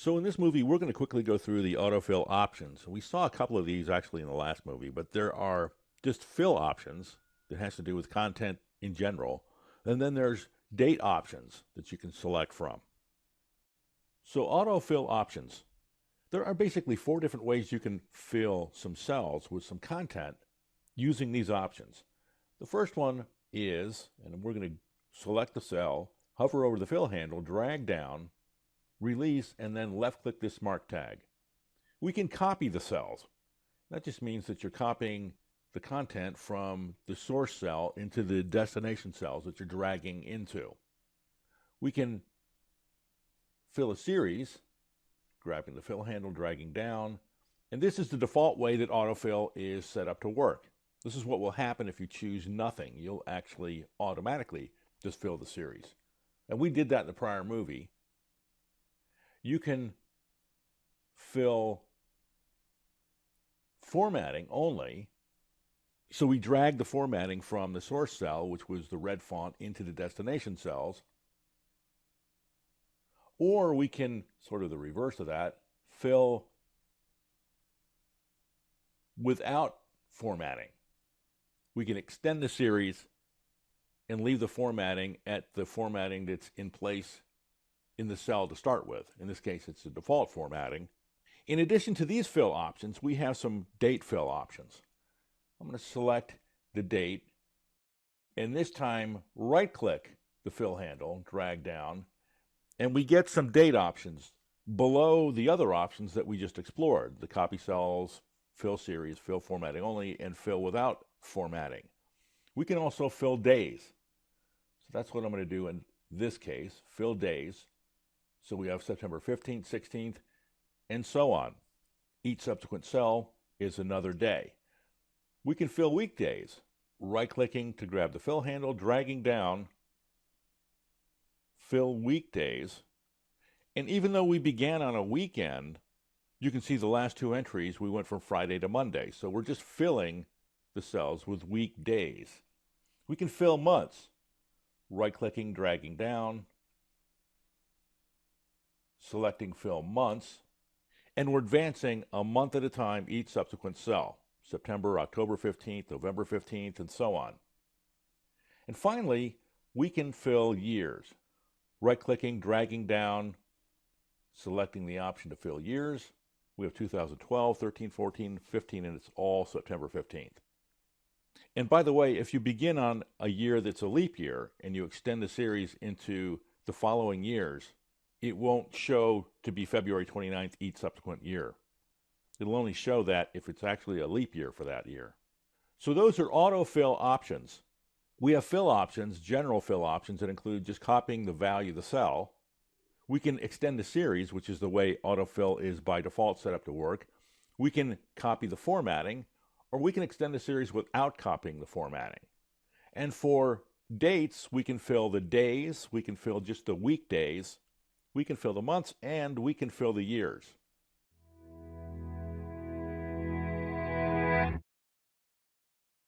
So in this movie, we're going to quickly go through the autofill options. We saw a couple of these actually in the last movie, but there are just fill options that has to do with content in general. And then there's date options that you can select from. So autofill options. There are basically 4 different ways you can fill some cells with some content using these options. The first one is, and we're going to select the cell, hover over the fill handle, drag down, release, and then left-click this Mark tag. We can copy the cells. That just means that you're copying the content from the source cell into the destination cells that you're dragging into. We can fill a series, grabbing the fill handle, dragging down, and this is the default way that autofill is set up to work. This is what will happen if you choose nothing. You'll actually automatically just fill the series. And we did that in the prior movie. You can fill formatting only. So we drag the formatting from the source cell, which was the red font, into the destination cells. Or we can, sort of the reverse of that, fill without formatting. We can extend the series and leave the formatting at the formatting that's in place in the cell to start with. In this case, it's the default formatting. In addition to these fill options, we have some date fill options. I'm going to select the date, and this time right-click the fill handle, drag down, and we get some date options below the other options that we just explored: the copy cells, fill series, fill formatting only, and fill without formatting. We can also fill days. So that's what I'm going to do in this case, fill days. So we have September 15th, 16th, and so on. Each subsequent cell is another day. We can fill weekdays, right-clicking to grab the fill handle, dragging down, fill weekdays. And even though we began on a weekend, you can see the last 2 entries, we went from Friday to Monday. So we're just filling the cells with weekdays. We can fill months, right-clicking, dragging down, selecting fill months, and we're advancing a month at a time each subsequent cell: September, October 15th, November 15th, and so on. And finally, we can fill years. Right-clicking, dragging down, selecting the option to fill years. We have 2012, 13, 14, 15, and it's all September 15th. And by the way, if you begin on a year that's a leap year and you extend the series into the following years, it won't show to be February 29th each subsequent year. It'll only show that if it's actually a leap year for that year. So those are autofill options. We have fill options, general fill options, that include just copying the value of the cell. We can extend the series, which is the way autofill is by default set up to work. We can copy the formatting, or we can extend the series without copying the formatting. And for dates, we can fill the days, we can fill just the weekdays, we can fill the months, and we can fill the years.